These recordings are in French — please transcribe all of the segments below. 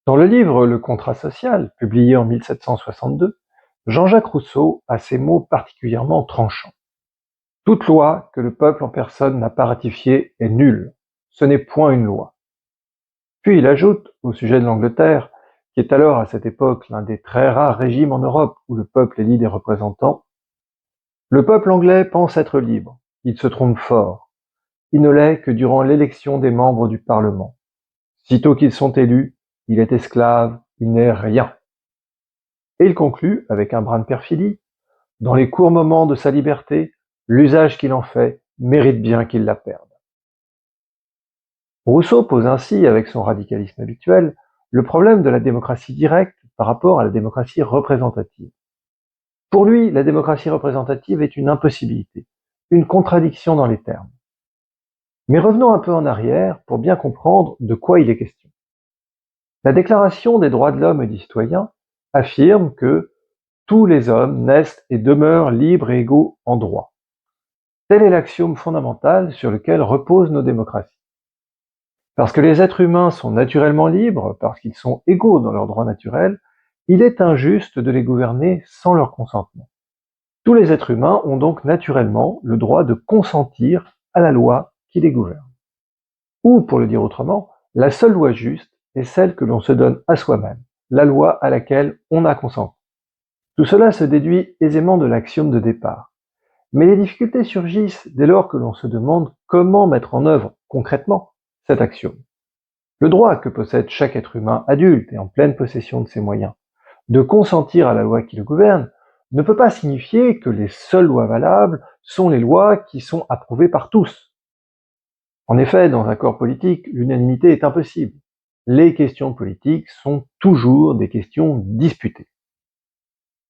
Dans le livre Le contrat social, publié en 1762, Jean-Jacques Rousseau a ces mots particulièrement tranchants. Toute loi que le peuple en personne n'a pas ratifiée est nulle. Ce n'est point une loi. Puis il ajoute, au sujet de l'Angleterre, qui est alors à cette époque l'un des très rares régimes en Europe où le peuple élit des représentants, le peuple anglais pense être libre. Il se trompe fort. Il ne l'est que durant l'élection des membres du Parlement. Sitôt qu'ils sont élus, il est esclave, il n'est rien. Et il conclut, avec un brin de perfidie, dans les courts moments de sa liberté, l'usage qu'il en fait mérite bien qu'il la perde. Rousseau pose ainsi, avec son radicalisme habituel, le problème de la démocratie directe par rapport à la démocratie représentative. Pour lui, la démocratie représentative est une impossibilité, une contradiction dans les termes. Mais revenons un peu en arrière pour bien comprendre de quoi il est question. La Déclaration des droits de l'homme et du citoyen affirme que tous les hommes naissent et demeurent libres et égaux en droit. Tel est l'axiome fondamental sur lequel reposent nos démocraties. Parce que les êtres humains sont naturellement libres, parce qu'ils sont égaux dans leurs droits naturels, il est injuste de les gouverner sans leur consentement. Tous les êtres humains ont donc naturellement le droit de consentir à la loi qui les gouverne. Ou, pour le dire autrement, la seule loi juste est celle que l'on se donne à soi-même, la loi à laquelle on a consenti. Tout cela se déduit aisément de l'axiome de départ. Mais les difficultés surgissent dès lors que l'on se demande comment mettre en œuvre concrètement cet axiome. Le droit que possède chaque être humain adulte et en pleine possession de ses moyens de consentir à la loi qui le gouverne ne peut pas signifier que les seules lois valables sont les lois qui sont approuvées par tous. En effet, dans un corps politique, l'unanimité est impossible. Les questions politiques sont toujours des questions disputées.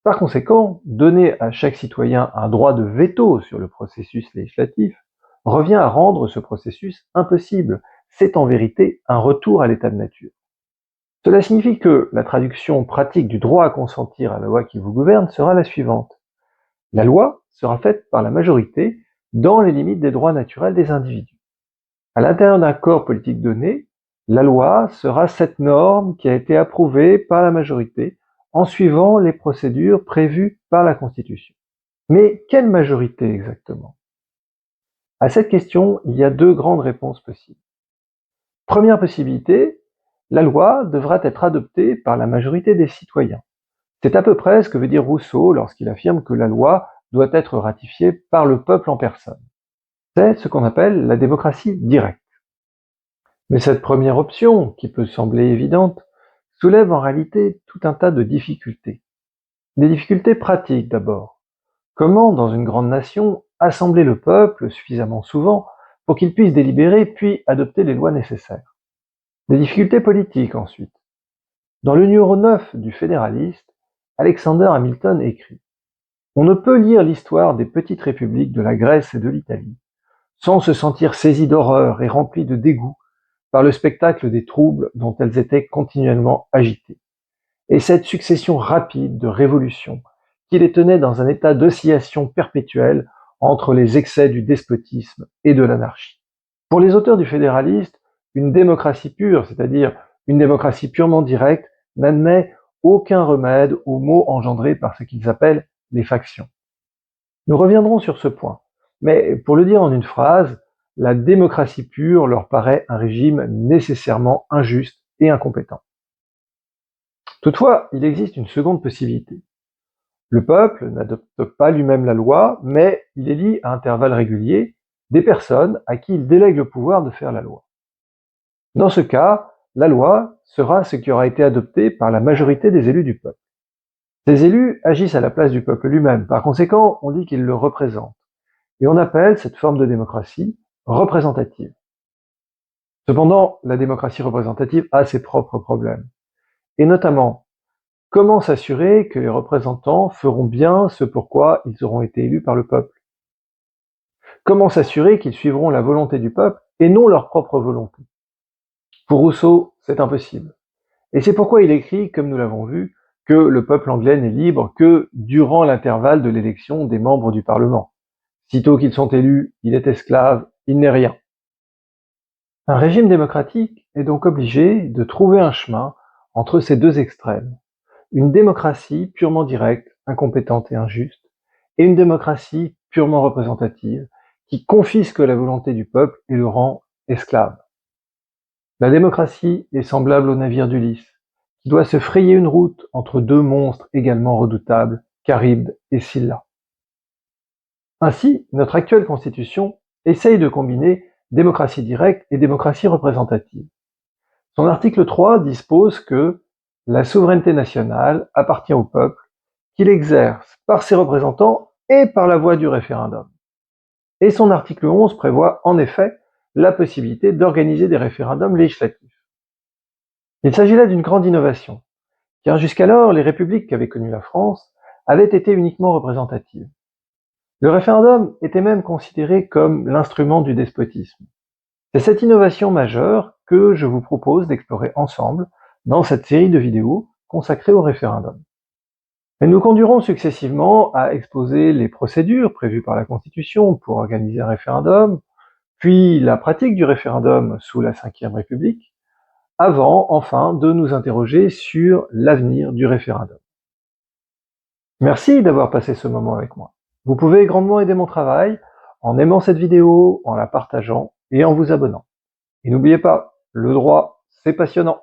Par conséquent, donner à chaque citoyen un droit de veto sur le processus législatif revient à rendre ce processus impossible. C'est en vérité un retour à l'état de nature. Cela signifie que la traduction pratique du droit à consentir à la loi qui vous gouverne sera la suivante. La loi sera faite par la majorité dans les limites des droits naturels des individus. À l'intérieur d'un corps politique donné, la loi sera cette norme qui a été approuvée par la majorité en suivant les procédures prévues par la Constitution. Mais quelle majorité exactement? À cette question, il y a deux grandes réponses possibles. Première possibilité, la loi devra être adoptée par la majorité des citoyens. C'est à peu près ce que veut dire Rousseau lorsqu'il affirme que la loi doit être ratifiée par le peuple en personne. C'est ce qu'on appelle la démocratie directe. Mais cette première option, qui peut sembler évidente, soulève en réalité tout un tas de difficultés. Des difficultés pratiques d'abord. Comment, dans une grande nation, assembler le peuple suffisamment souvent pour qu'il puisse délibérer puis adopter les lois nécessaires? Des difficultés politiques ensuite. Dans le numéro 9 du Fédéraliste, Alexander Hamilton écrit « On ne peut lire l'histoire des petites républiques de la Grèce et de l'Italie sans se sentir saisi d'horreur et rempli de dégoût par le spectacle des troubles dont elles étaient continuellement agitées, et cette succession rapide de révolutions qui les tenait dans un état d'oscillation perpétuelle entre les excès du despotisme et de l'anarchie. » Pour les auteurs du Fédéraliste, une démocratie pure, c'est-à-dire une démocratie purement directe, n'admet aucun remède aux maux engendrés par ce qu'ils appellent les factions. Nous reviendrons sur ce point, mais pour le dire en une phrase, la démocratie pure leur paraît un régime nécessairement injuste et incompétent. Toutefois, il existe une seconde possibilité. Le peuple n'adopte pas lui-même la loi, mais il élit à intervalles réguliers des personnes à qui il délègue le pouvoir de faire la loi. Dans ce cas, la loi sera ce qui aura été adopté par la majorité des élus du peuple. Ces élus agissent à la place du peuple lui-même, par conséquent, on dit qu'ils le représentent, et on appelle cette forme de démocratie représentative. Cependant, la démocratie représentative a ses propres problèmes, et notamment, comment s'assurer que les représentants feront bien ce pourquoi ils auront été élus par le peuple? Comment s'assurer qu'ils suivront la volonté du peuple et non leur propre volonté? Pour Rousseau, c'est impossible. Et c'est pourquoi il écrit, comme nous l'avons vu, que le peuple anglais n'est libre que durant l'intervalle de l'élection des membres du Parlement. Sitôt qu'ils sont élus, il est esclave, il n'est rien. Un régime démocratique est donc obligé de trouver un chemin entre ces deux extrêmes. Une démocratie purement directe, incompétente et injuste, et une démocratie purement représentative, qui confisque la volonté du peuple et le rend esclave. La démocratie est semblable au navire d'Ulysse, qui doit se frayer une route entre deux monstres également redoutables, Charybde et Scylla. Ainsi, notre actuelle Constitution essaye de combiner démocratie directe et démocratie représentative. Son article 3 dispose que la souveraineté nationale appartient au peuple, qu'il exerce par ses représentants et par la voie du référendum. Et son article 11 prévoit en effet la possibilité d'organiser des référendums législatifs. Il s'agit là d'une grande innovation, car jusqu'alors les républiques qu'avait connues la France avaient été uniquement représentatives. Le référendum était même considéré comme l'instrument du despotisme. C'est cette innovation majeure que je vous propose d'explorer ensemble dans cette série de vidéos consacrée au référendum. Et nous conduirons successivement à exposer les procédures prévues par la Constitution pour organiser un référendum, puis la pratique du référendum sous la Ve République, avant enfin de nous interroger sur l'avenir du référendum. Merci d'avoir passé ce moment avec moi. Vous pouvez grandement aider mon travail en aimant cette vidéo, en la partageant et en vous abonnant. Et n'oubliez pas, le droit, c'est passionnant.